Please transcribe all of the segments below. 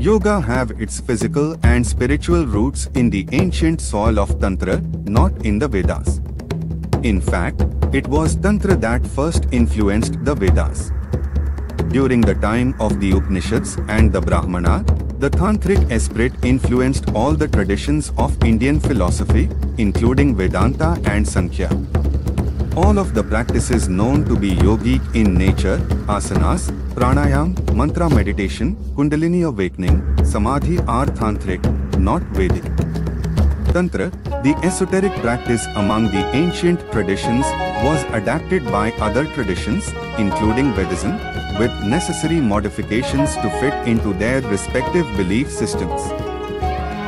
Yoga have its physical and spiritual roots in the ancient soil of Tantra, not in the Vedas. In fact, it was Tantra that first influenced the Vedas. During the time of the Upanishads and the Brahmana, the Tantric esprit influenced all the traditions of Indian philosophy, including Vedanta and Samkhya. All of the practices known to be yogic in nature, asanas, pranayama, mantra meditation, kundalini awakening, samadhi are Tantric, not Vedic. Tantra, the esoteric practice among the ancient traditions, was adapted by other traditions, including Vedism, with necessary modifications to fit into their respective belief systems.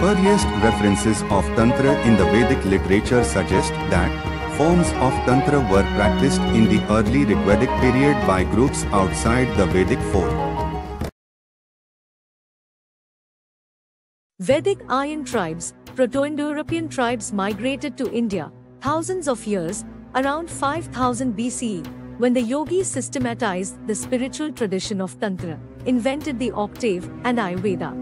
Earliest references of Tantra in the Vedic literature suggest that forms of Tantra were practiced in the early Rigvedic period by groups outside the Vedic fold. Vedic Aryan tribes, Proto-Indo-European tribes migrated to India thousands of years, around 5000 BCE, when the yogis systematized the spiritual tradition of Tantra, invented the octave and Ayurveda.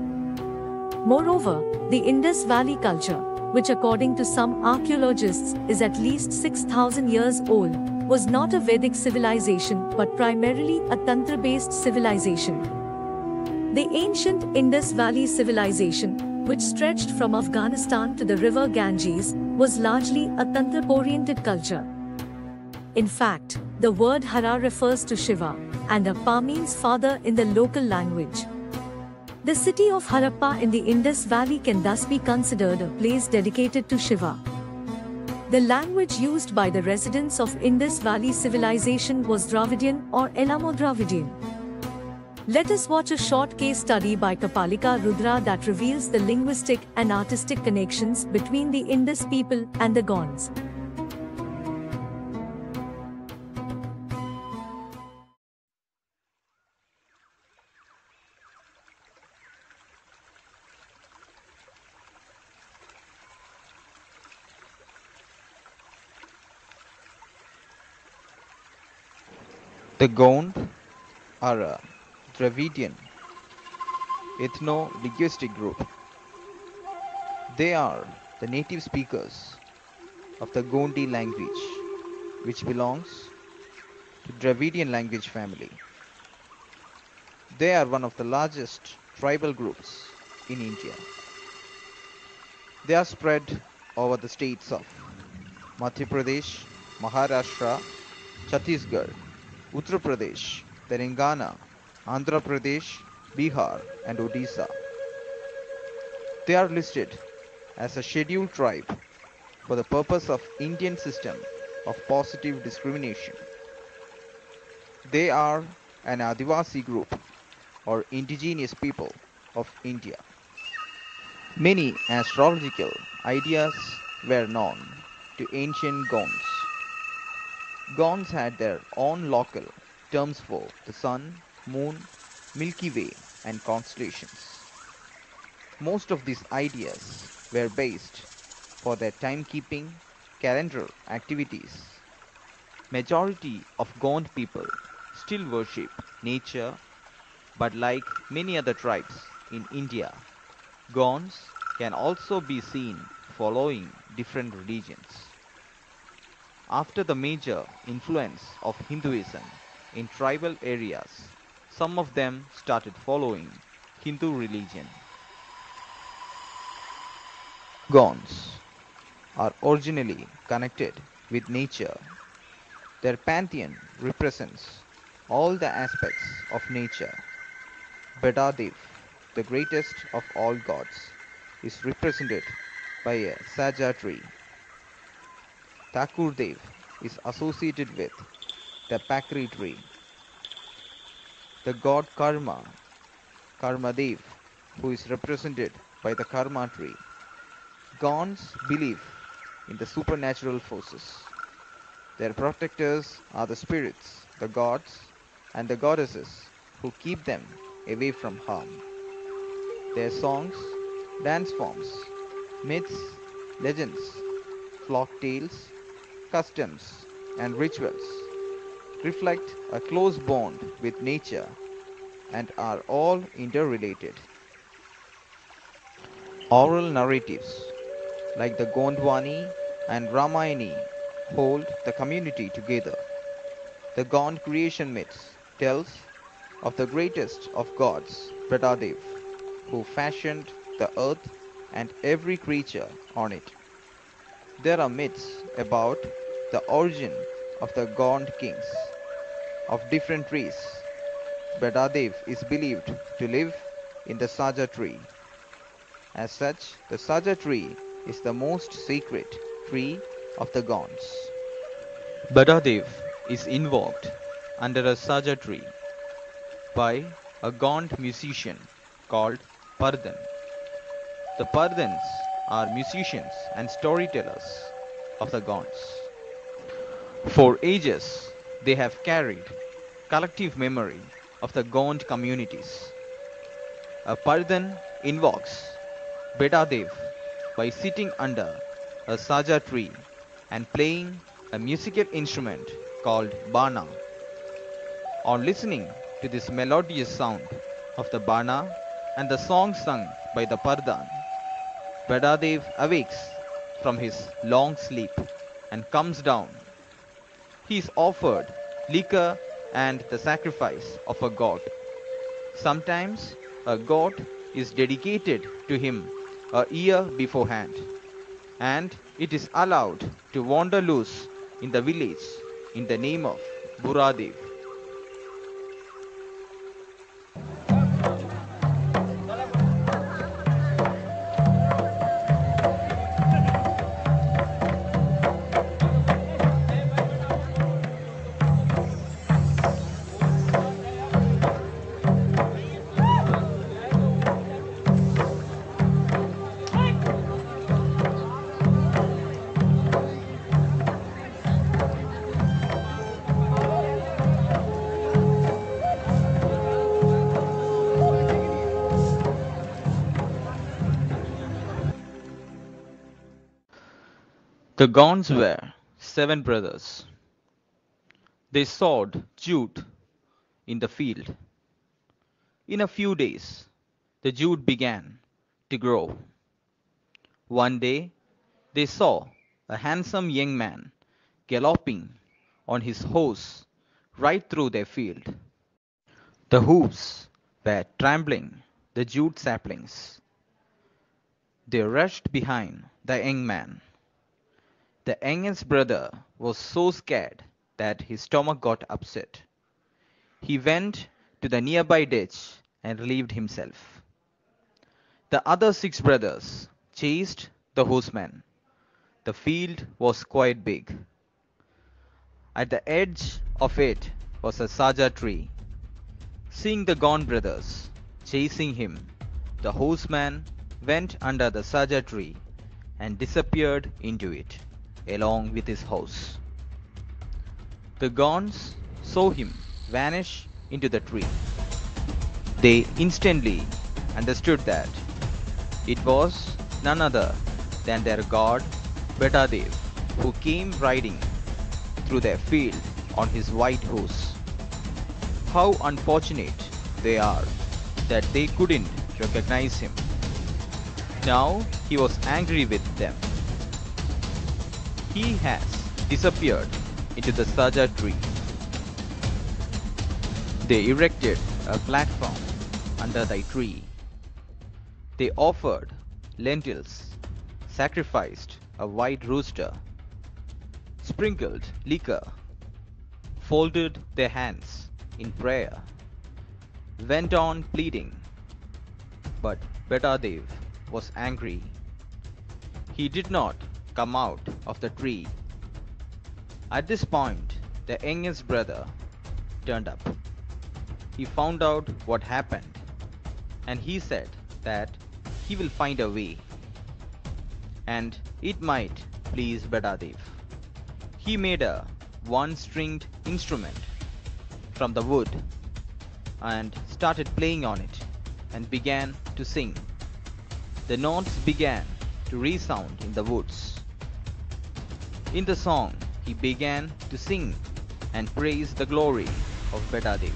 Moreover, the Indus Valley culture, which according to some archaeologists is at least 6000 years old, was not a Vedic civilization but primarily a Tantra-based civilization. The ancient Indus Valley civilization, which stretched from Afghanistan to the river Ganges, was largely a Tantra-oriented culture. In fact, the word Hara refers to Shiva, and Appa means father in the local language. The city of Harappa in the Indus Valley can thus be considered a place dedicated to Shiva. The language used by the residents of Indus Valley civilization was Dravidian or Elamo-Dravidian. Let us watch a short case study by Kapalika Rudra that reveals the linguistic and artistic connections between the Indus people and the Gonds. The Gond are a Dravidian ethno-linguistic group. They are the native speakers of the Gondi language, which belongs to Dravidian language family. They are one of the largest tribal groups in India. They are spread over the states of Madhya Pradesh, Maharashtra, Chhattisgarh, Uttar Pradesh, Telangana, Andhra Pradesh, Bihar, and Odisha. They are listed as a scheduled tribe for the purpose of Indian system of positive discrimination. They are an Adivasi group or indigenous people of India. Many astrological ideas were known to ancient Gonds. Gonds had their own local terms for the sun, moon, Milky Way, and constellations. Most of these ideas were based for their timekeeping, calendar activities. Majority of Gond people still worship nature, but like many other tribes in India, Gonds can also be seen following different religions. After the major influence of Hinduism in tribal areas, some of them started following Hindu religion. Gonds are originally connected with nature. Their pantheon represents all the aspects of nature. Vedadev, the greatest of all gods, is represented by a saja tree. Thakurdev is associated with the pakri tree. The god Karma, Karmadev, who is represented by the Karma tree. Gonds believe in the supernatural forces. Their protectors are the spirits, the gods, and the goddesses who keep them away from harm. Their songs, dance forms, myths, legends, folk tales, customs, and rituals reflect a close bond with nature and are all interrelated. Oral narratives like the Gondwani and Ramayani hold the community together. The Gond creation myths tells of the greatest of gods, Vedadev, who fashioned the earth and every creature on it. There are myths about the origin of the Gond kings of different race. Vedadev is believed to live in the Saja tree. As such, the Saja tree is the most sacred tree of the Gonds. Badadev is invoked under a Saja tree by a Gond musician called Pardhan. The Pardhans are musicians and storytellers of the Gonds. For ages, they have carried collective memory of the Gond communities. A Pardhan invokes Bedadev by sitting under a Saja tree and playing a musical instrument called Bana. On listening to this melodious sound of the Bana and the song sung by the Pardhan, Bedadev awakes from his long sleep and comes down. He is offered liquor and the sacrifice of a god. Sometimes a god is dedicated to him a year beforehand, and it is allowed to wander loose in the village in the name of Buradev. The Gonds were 7 brothers. They sowed jute in the field. In a few days, the jute began to grow. One day, they saw a handsome young man galloping on his horse right through their field. The hoofs were trampling the jute saplings. They rushed behind the young man. The youngest brother was so scared that his stomach got upset. He went to the nearby ditch and relieved himself. The other 6 brothers chased the horseman. The field was quite big. At the edge of it was a saja tree. Seeing the Gond brothers chasing him, the horseman went under the saja tree and disappeared into it, along with his horse. The Gonds saw him vanish into the tree. They instantly understood that it was none other than their god Bedadev, who came riding through their field on his white horse. How unfortunate they are that they couldn't recognize him. Now he was angry with them. He has disappeared into the saja tree. They erected a platform under the tree. They offered lentils, sacrificed a white rooster, sprinkled liquor, folded their hands in prayer, went on pleading. But Bedadev was angry. He did not come out of the tree. At this point, the youngest brother turned up. He found out what happened, and he said that he will find a way, and it might please Bedadev. He made a one-stringed instrument from the wood and started playing on it and began to sing. The notes began to resound in the woods. In the song, he began to sing and praise the glory of Bedadev.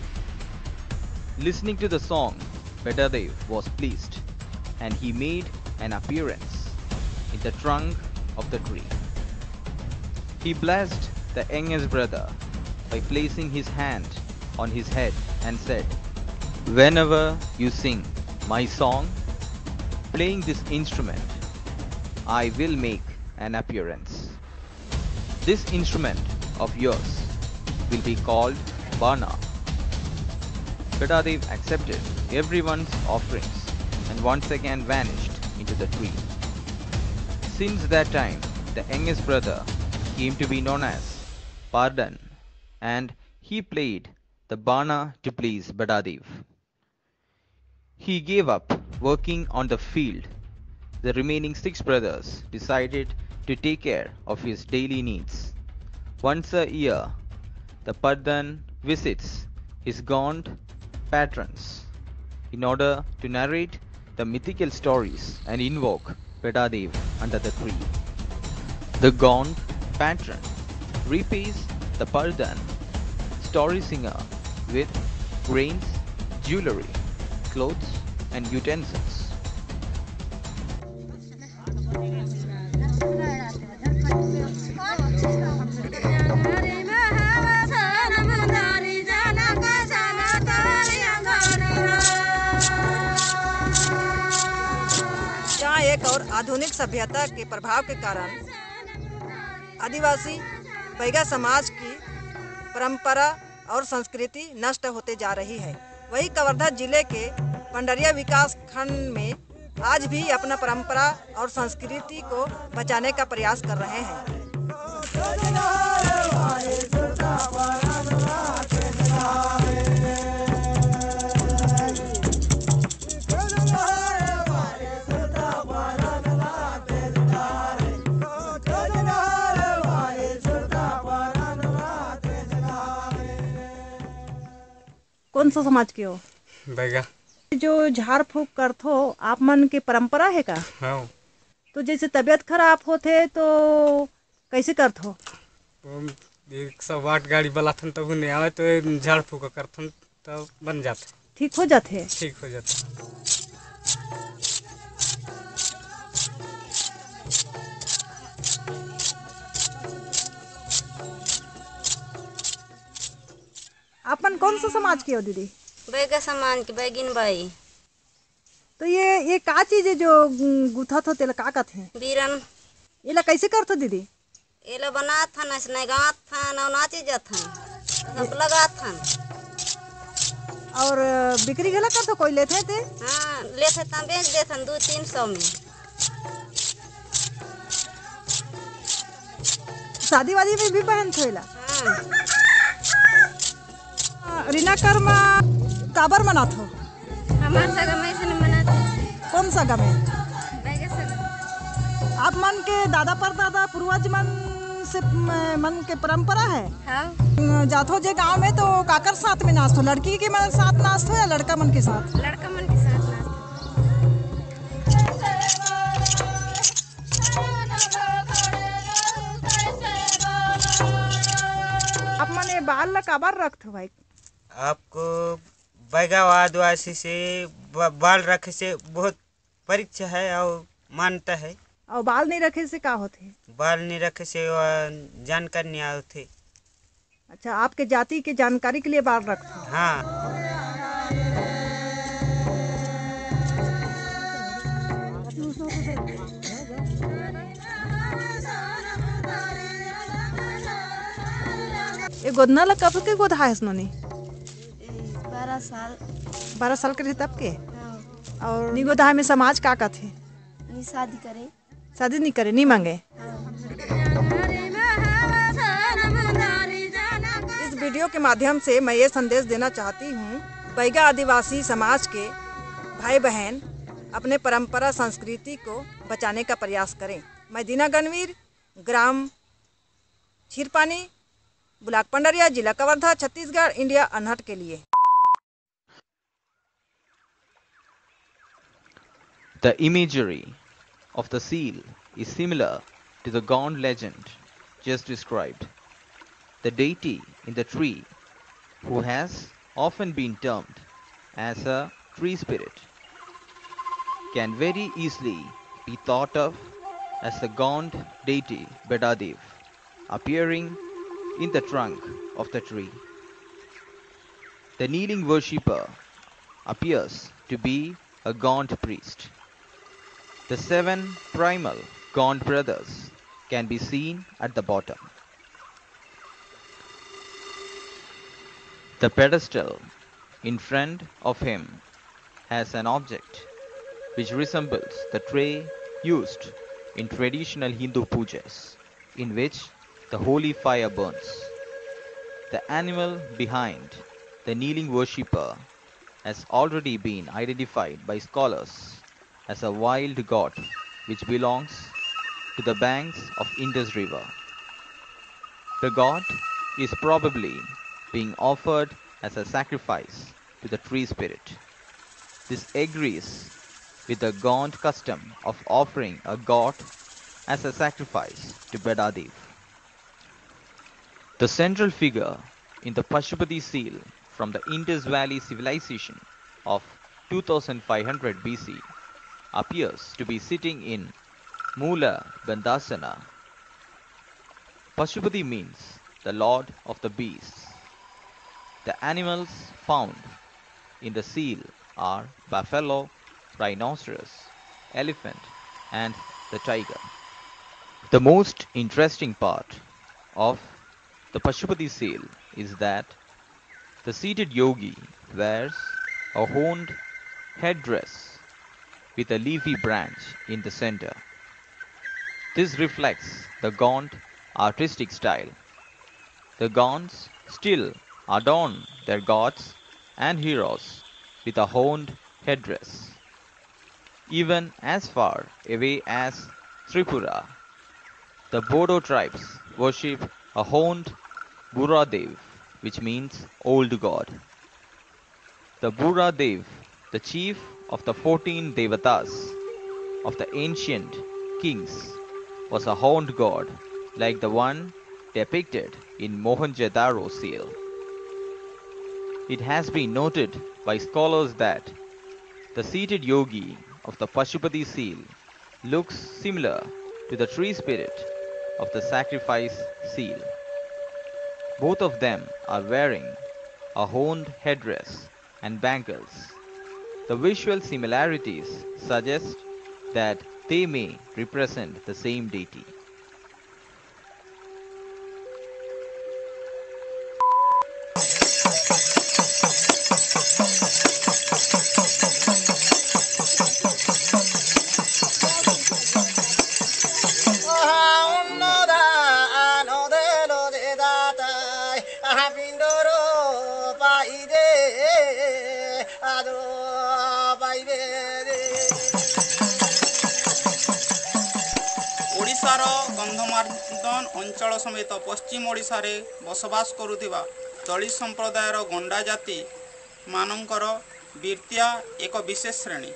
Listening to the song, Bedadev was pleased, and he made an appearance in the trunk of the tree. He blessed the youngest brother by placing his hand on his head and said, "Whenever you sing my song, playing this instrument, I will make an appearance. This instrument of yours will be called Bana." Vedadev accepted everyone's offerings and once again vanished into the tree. Since that time, the youngest brother came to be known as Pardon, and he played the Bana to please Vedadev. He gave up working on the field. The remaining 6 brothers decided to take care of his daily needs. Once a year, the Pardhan visits his gaunt patrons in order to narrate the mythical stories and invoke Vedadev under the tree. The gaunt patron repays the Pardhan story singer with grains, jewelry, clothes, and utensils. जहाँ एक और आधुनिक सभ्यता के प्रभाव के कारण आदिवासी बैगा समाज की परंपरा और संस्कृति नष्ट होते जा रही है, वही कवर्धा जिले के पंडरिया विकास खंड में आज भी अपना परंपरा और संस्कृति को बचाने का प्रयास कर रहे हैं। कौन सा समाज के हो? बैगा। जो झाड़ फूक करते हो आप मन की परंपरा है का? हाँ। तो जैसे तबीयत खराब होते तो कैसे करते हो? 108 गाड़ी बलाथन तब नहीं आवे तो झाड़ फूक करथन तब बन जाते, ठीक हो जाते। ठीक हो जाते। अपन कौन सा समाज के हो दीदी? बैगा समाज के बैगिन बाई। तो ये का चीज है जो गुथा थो तेला का कहते हैं? बीरन। एला कैसे करते दीदी? एला बनात थन ऐसे गात थन और नाचे जाथन सब लगात थन। और बिक्री गला करते कोई लेते थे? हाँ लेते थे, बेच देथन 200-300 में। शादी वादी में भी पहन थोला? हाँ। रीना कर्मा काबर मनात हो? हमारे सगा में से मनाते। कौन सा गमे? बैगा सगा। आप मन के दादा पर दादा पूर्वज से मन के परंपरा है? हाँ। जातो जे गांव में तो काकर साथ में नाचतो? लड़की के मन साथ नाचतो या लड़का मन के साथ? लड़का मन के साथ नाचतो। आप मन ये बाल ला काबर रखते भाई? आपको बैगा आदिवासी से बाल रखे से बहुत परीक्षा है और मानता है। और बाल नहीं रखे से का होते? बाल नहीं रखे से जानकारी नहीं आते। अच्छा, आपके जाति के जानकारी के लिए बाल रखते हो? हाँ। ये गोदना ला कब के गोदा है सुनोनी? 12 साल। 12 साल के थे तब के? हाँ। और नी गोदा में समाज का थे? नी शादी करे। शादी नहीं करे, नहीं मांगे। इस वीडियो के माध्यम से मैं ये संदेश देना चाहती हूँ, बैगा आदिवासी समाज के भाई बहन अपने परंपरा संस्कृति को बचाने का प्रयास करें। मैं दीना गणवीर, ग्राम छीरपानी, ब्लॉक पंडरिया, जिला कवर्धा, छत्तीसगढ़, इंडिया अनहट के लिए। The imagery of the seal is similar to the gaunt legend just described. The deity in the tree, who has often been termed as a tree spirit, can very easily be thought of as the gaunt deity Vedadev appearing in the trunk of the tree. The kneeling worshipper appears to be a gaunt priest. The 7 primal gaunt brothers can be seen at the bottom. The pedestal in front of him has an object which resembles the tray used in traditional Hindu pujas, in which the holy fire burns. The animal behind the kneeling worshipper has already been identified by scholars as a wild goat which belongs to the banks of Indus River. The goat is probably being offered as a sacrifice to the tree spirit. This agrees with the gaunt custom of offering a goat as a sacrifice to Vedadev. The central figure in the Pashupati seal from the Indus Valley civilization of 2500 BC appears to be sitting in Mula Bandhasana. Pashupati means the lord of the beasts. The animals found in the seal are buffalo, rhinoceros, elephant, and the tiger. The most interesting part of the Pashupati seal is that the seated yogi wears a horned headdress with a leafy branch in the center. This reflects the gaunt artistic style. The gaunts still adorn their gods and heroes with a horned headdress. Even as far away as Tripura, the Bodo tribes worship a horned Buradev, which means old god. The Buradev, the chief of the 14 Devatas of the ancient kings, was a horned god like the one depicted in Mohenjo-daro seal. It has been noted by scholars that the seated yogi of the Pashupati seal looks similar to the tree spirit of the sacrifice seal. Both of them are wearing a horned headdress and bangles. The visual similarities suggest that they may represent the same deity. ଓଡ଼ିଶାର ଗନ୍ଧମାର୍ଦ୍ଦନ ଅଞ୍ଚଳ ସମେତ ପଶ୍ଚିମ ଓଡ଼ିଶାରେ ବସବାସ କରୁଥିବା ଦଳିତ ସମ୍ପ୍ରଦାୟର ଗଣ୍ଡା ଜାତି ମାନଙ୍କର ବୀର୍ତ୍ତିଆ ଏକ ବିଶେଷ ଶ୍ରେଣୀ।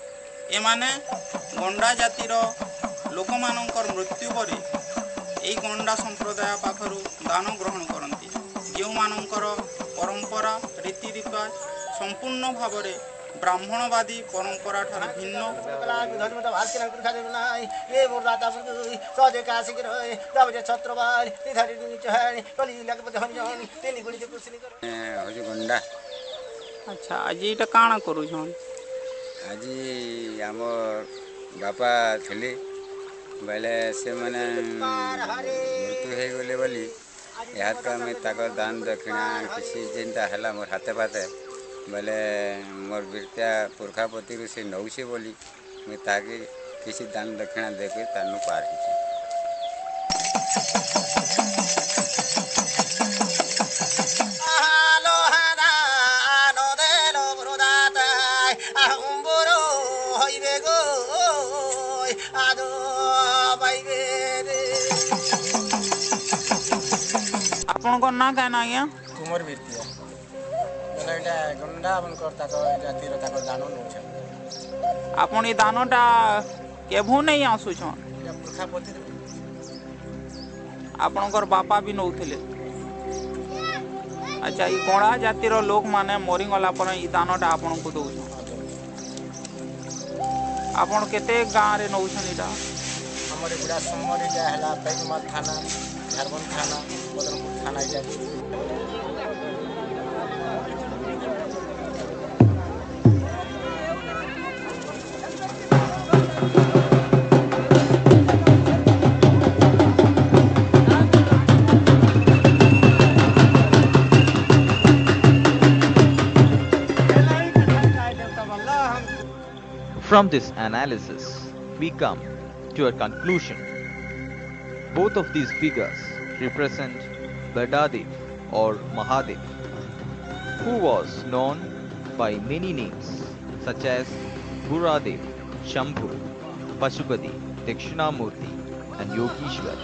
ଏମାନେ ଗଣ୍ଡା ଜାତିର ଲୋକମାନଙ୍କର ମୃତ୍ୟୁ ପରେ ଏହି ଗଣ୍ଡା ସମ୍ପ୍ରଦାୟ ପାଖରୁ ଦାନ ଗ୍ରହଣ କରନ୍ତି, ଯେଉଁମାନଙ୍କର ପରମ୍ପରା ରୀତିରିବାଜ ସମ୍ପୂର୍ଣ୍ଣ ଭାବରେ ବ୍ରାହ୍ମଣବାଦୀ ପରମ୍ପରା ଠାରୁ ଭିନ୍ନ। ଆଚ୍ଛା, ଆଜି ଏଇଟା କାଣା କରୁଛନ୍? ଆଜି ଆମର ବାପା ଥିଲେ ବେଲେ ସେମାନେ ମୃତ୍ୟୁ ହେଇଗଲେ ବୋଲି ଏହାକୁ ଆମେ ତାଙ୍କର ଦାନ ଦକ୍ଷିଣା କିଛି ଯେନ୍ଟା ହେଲା ମୋର ହାତେ ପାତେ ବେଲେ ମୋର ବୀର୍ତ୍ତିଆ ପୁରଖାପତିରୁ ସେ ନେଉଛେ ବୋଲି ମୁଇଁ ତାହାକେ କିଛି ଦାନ ଦକ୍ଷିଣା ଦେଇକରି ତାନୁ ପାର ହେଇଛେ। ଆପଣଙ୍କ ନାଁ କାଁ ନା ଆଜ୍ଞା? କୁମର ବୀର୍ତ୍ତିଆ ବୋଲେ ଏଇଟା ଗଣ୍ଡା ମାନଙ୍କର ତାଙ୍କ ଜାତିର ତାଙ୍କ ଦାନ ନେଉଛନ୍। ଆପଣ ଏ ଦାନଟା କେଭୁ ନେଇ ଆସୁଛନ୍? ପୁରଖାପତିରୁ ଆପଣଙ୍କର ବାପା ବି ନେଉଥିଲେ। ଆଚ୍ଛା, ଏ ଗଣ୍ଡା ଜାତିର ଲୋକମାନେ ମରିଗଲା ପରେ ଏ ଦାନଟା ଆପଣଙ୍କୁ ଦେଉଛନ୍। आपण केते गाँव रे नौछन इटा हमर गुड़ा समर इटा हला बैजमा थाना झारबंद थाना बदरपुर थाना इटा From this analysis, we come to a conclusion. Both of these figures represent Vedadev or Mahadev, who was known by many names such as Buradev, Shambhu, Pashupati, Dakshinamurti and Yogishwar.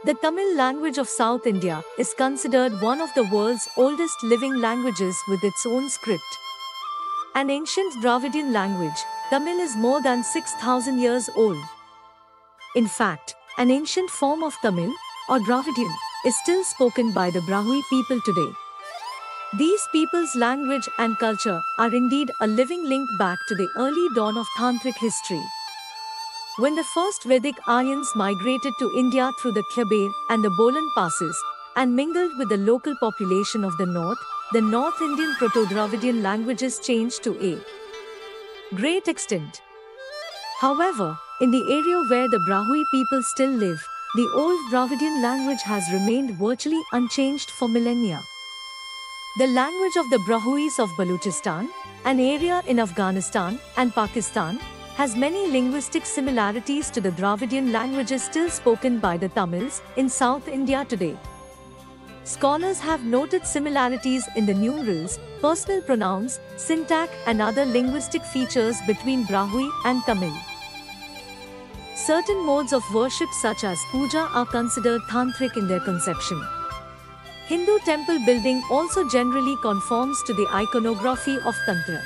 The Tamil language of South India is considered one of the world's oldest living languages with its own script. An ancient Dravidian language, Tamil is more than 6,000 years old. In fact, an ancient form of Tamil, or Dravidian, is still spoken by the Brahui people today. These people's language and culture are indeed a living link back to the early dawn of Tantric history. When the first Vedic Aryans migrated to India through the Khyber and the Bolan passes and mingled with the local population of the North Indian Proto-Dravidian languages changed to a great extent. However, in the area where the Brahui people still live, the old Dravidian language has remained virtually unchanged for millennia. The language of the Brahuis of Baluchistan, an area in Afghanistan and Pakistan, has many linguistic similarities to the Dravidian languages still spoken by the Tamils in South India today. Scholars have noted similarities in the numerals, personal pronouns, syntax and other linguistic features between Brahui and Tamil. Certain modes of worship such as puja are considered tantric in their conception. Hindu temple building also generally conforms to the iconography of Tantra.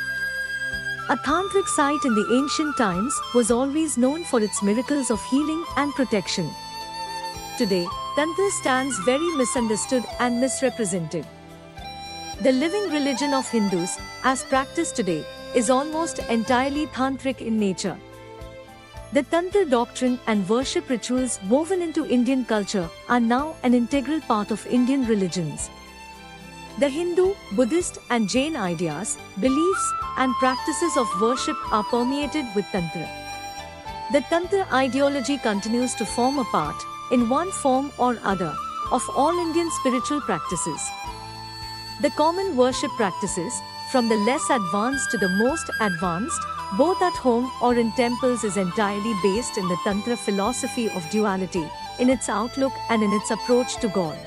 A tantric site in the ancient times was always known for its miracles of healing and protection. Today, Tantra stands very misunderstood and misrepresented. The living religion of Hindus, as practiced today, is almost entirely tantric in nature. The Tantra doctrine and worship rituals woven into Indian culture are now an integral part of Indian religions. The Hindu, Buddhist and Jain ideas, beliefs and practices of worship are permeated with Tantra. The Tantra ideology continues to form a part, in one form or other, of all Indian spiritual practices. The common worship practices, from the less advanced to the most advanced, both at home or in temples, is entirely based in the Tantra philosophy of duality, in its outlook and in its approach to God.